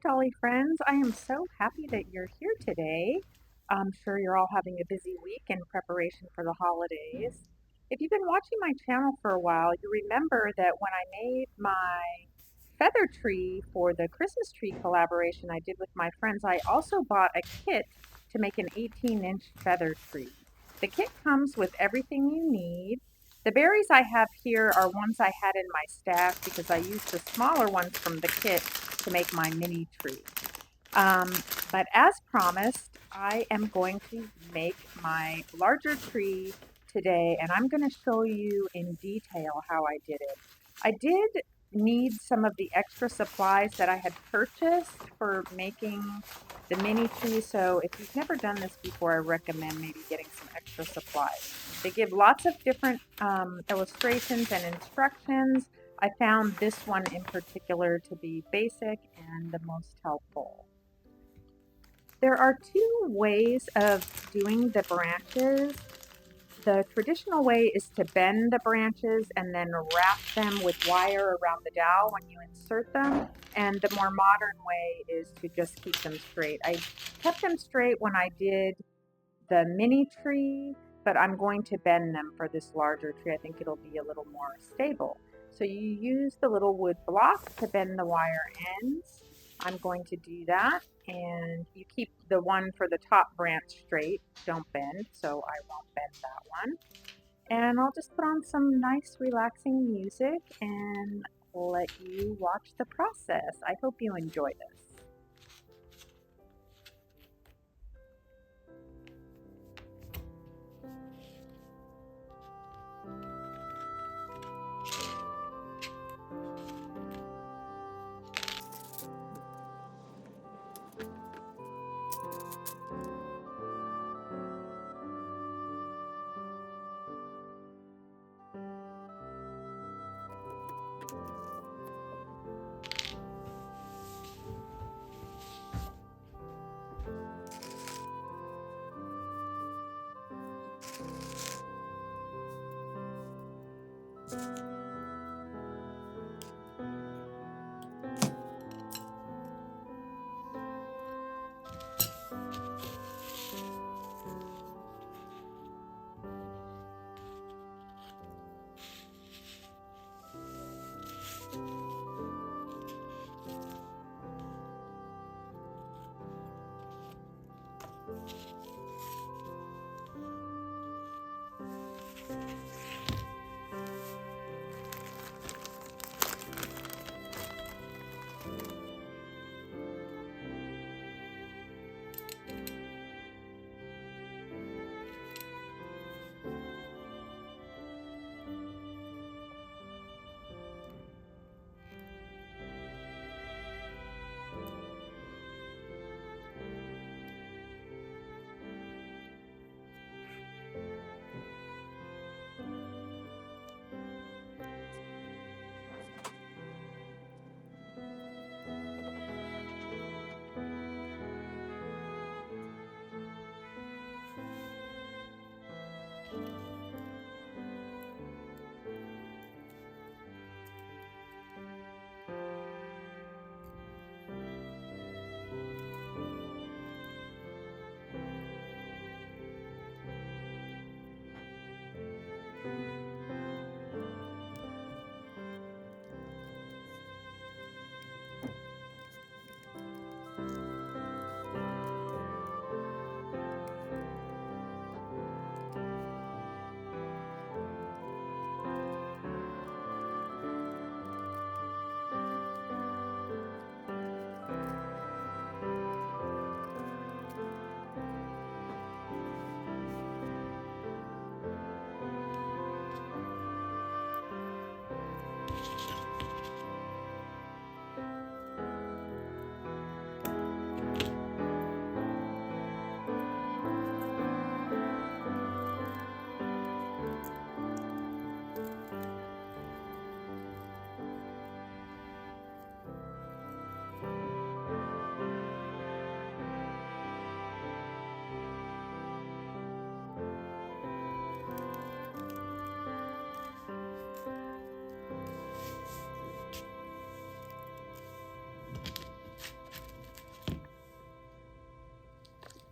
Dolly friends. I am so happy that you're here today. I'm sure you're all having a busy week in preparation for the holidays. If you've been watching my channel for a while, you remember that when I made my feather tree for the Christmas tree collaboration I did with my friends, I also bought a kit to make an 18-inch feather tree. The kit comes with everything you need. The berries I have here are ones I had in my stash because I used the smaller ones from the kit to make my mini tree. Um, but as promised, I am going to make my larger tree today, and I'm going to show you in detail how I did it. I did need some of the extra supplies that I had purchased for making the mini tree, so if you've never done this before, I recommend maybe getting some extra supplies. They give lots of different illustrations and instructions. I found this one in particular to be basic and the most helpful. There are two ways of doing the branches. The traditional way is to bend the branches and then wrap them with wire around the dowel when you insert them. And the more modern way is to just keep them straight. I kept them straight when I did the mini tree, but I'm going to bend them for this larger tree. I think it'll be a little more stable. So you use the little wood block to bend the wire ends. I'm going to do that, and you keep the one for the top branch straight. Don't bend, so I won't bend that one. And I'll just put on some nice relaxing music and let you watch the process. I hope you enjoy this.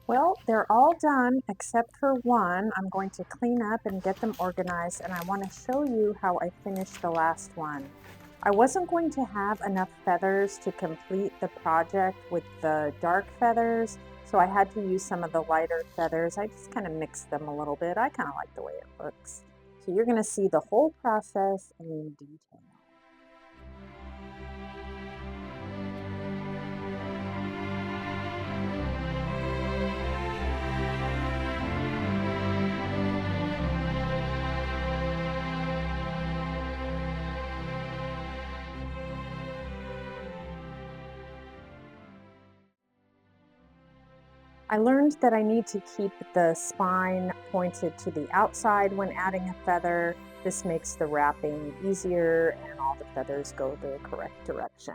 Well, they're all done except for one. I'm going to clean up and get them organized, and I want to show you how I finished the last one. I wasn't going to have enough feathers to complete the project with the dark feathers, so I had to use some of the lighter feathers. I just kind of mixed them a little bit. I kind of like the way it looks. So you're going to see the whole process in detail. I learned that I need to keep the spine pointed to the outside when adding a feather. This makes the wrapping easier and all the feathers go the correct direction.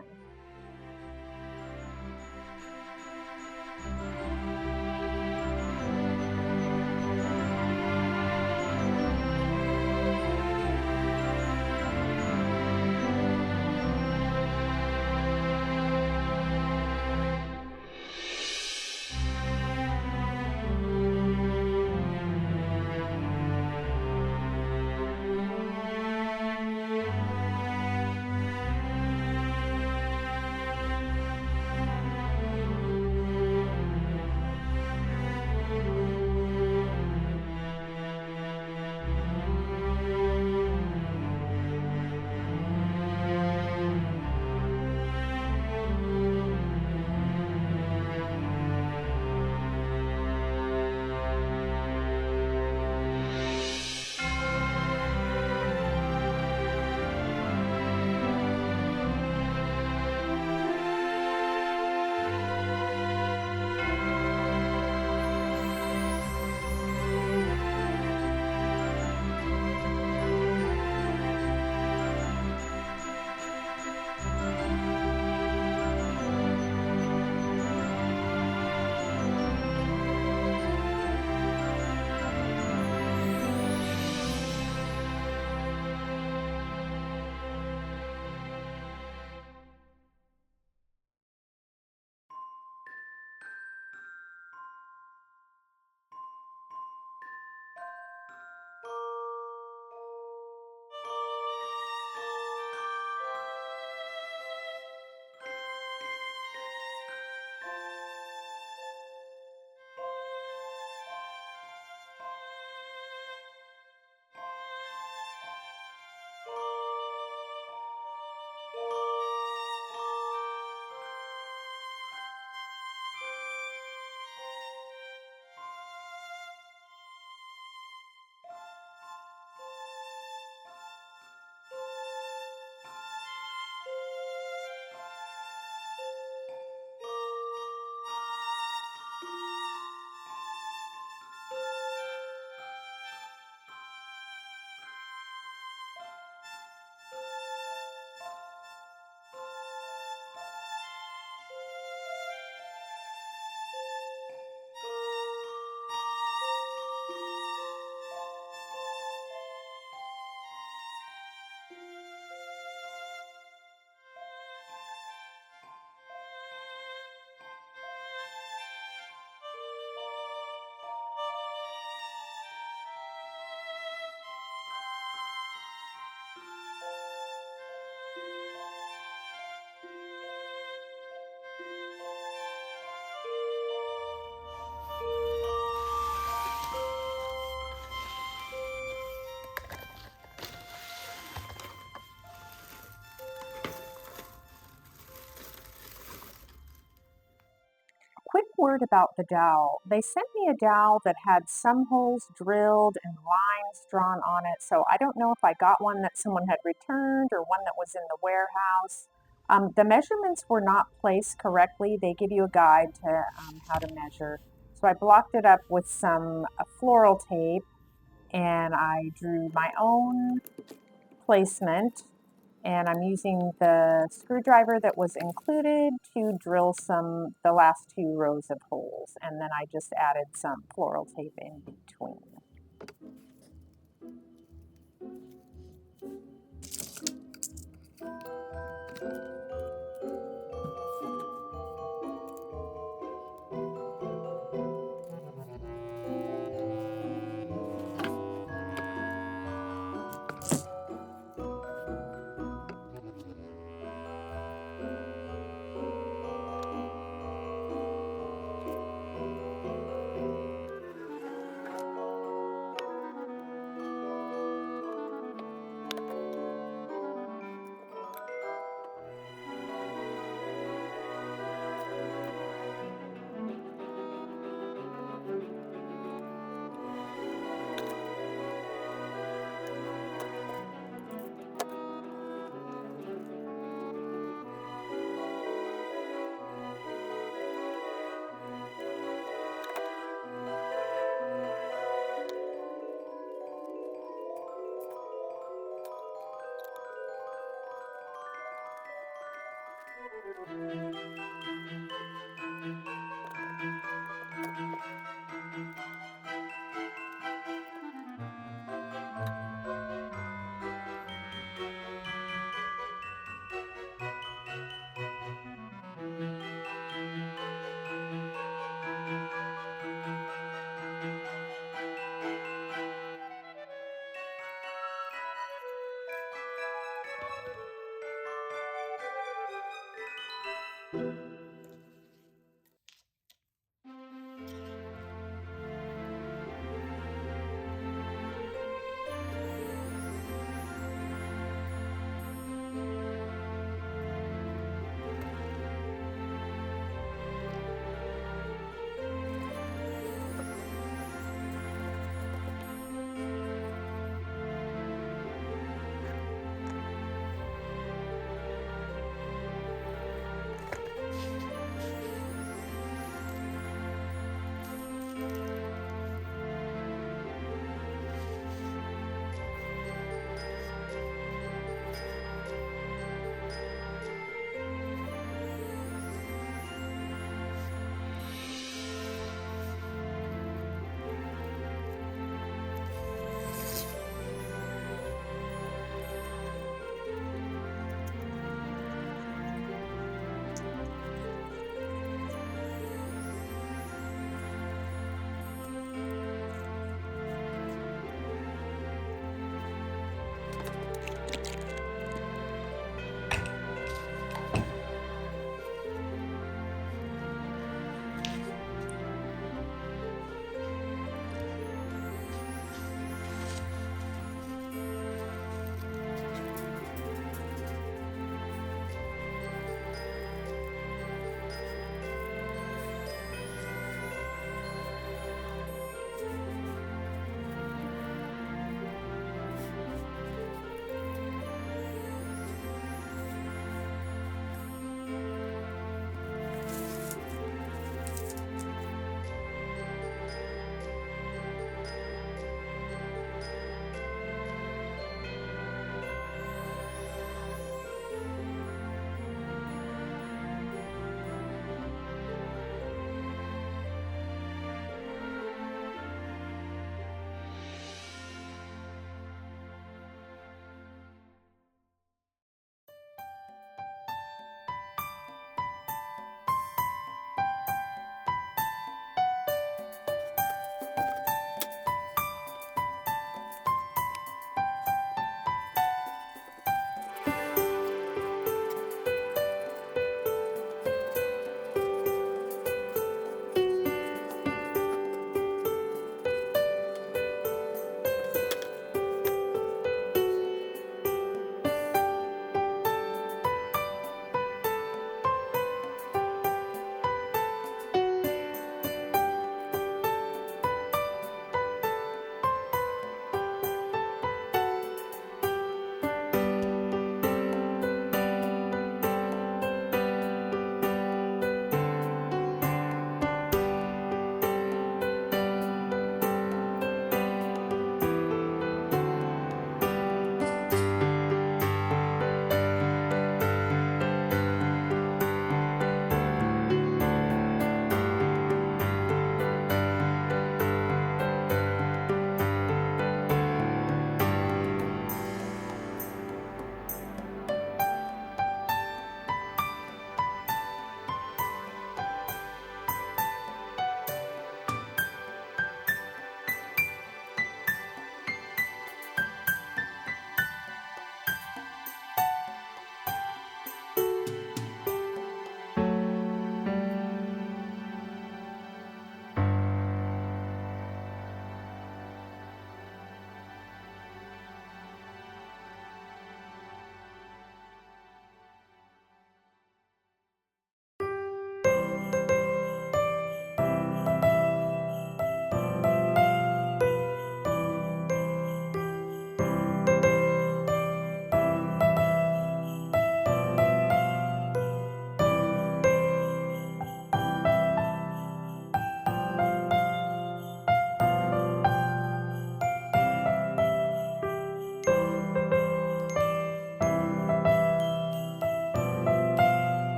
Quick word about the dowel. They sent me a dowel that had some holes drilled and lines drawn on it, so I don't know if I got one that someone had returned or one that was in the warehouse. The measurements were not placed correctly. They give you a guide to how to measure. So I blocked it up with some floral tape and I drew my own placement, and I'm using the screwdriver that was included to drill the last two rows of holes, and then I just added some floral tape in between.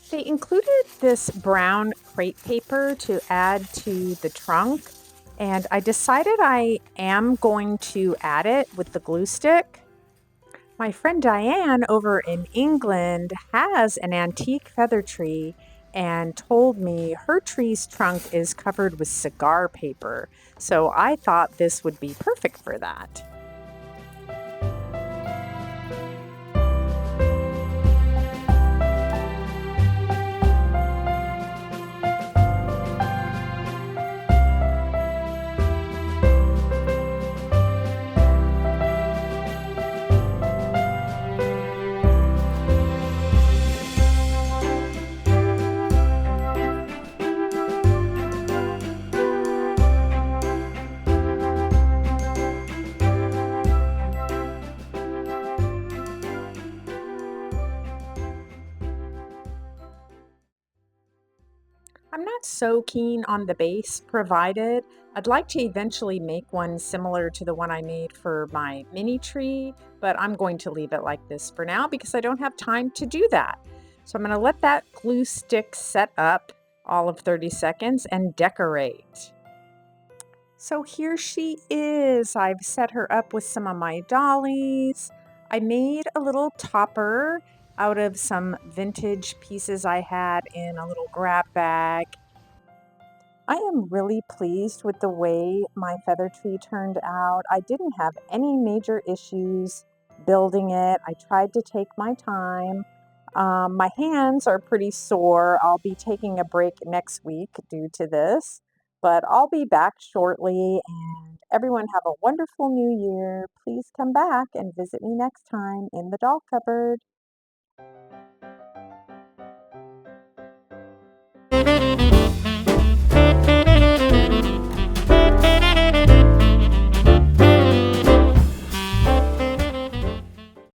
They included this brown crepe paper to add to the trunk, and I decided I am going to add it with the glue stick. My friend Diane over in England has an antique feather tree and told me her tree's trunk is covered with cigar paper, so I thought this would be perfect for that. I'm not so keen on the base provided. I'd like to eventually make one similar to the one I made for my mini tree, but I'm going to leave it like this for now because I don't have time to do that. So I'm going to let that glue stick set up all of 30 seconds and decorate. So here she is. I've set her up with some of my dollies. I made a little topper out of some vintage pieces I had in a little grab bag. I am really pleased with the way my feather tree turned out. I didn't have any major issues building it. I tried to take my time. My hands are pretty sore. I'll be taking a break next week due to this, but I'll be back shortly. And everyone have a wonderful new year. Please come back and visit me next time in the doll cupboard.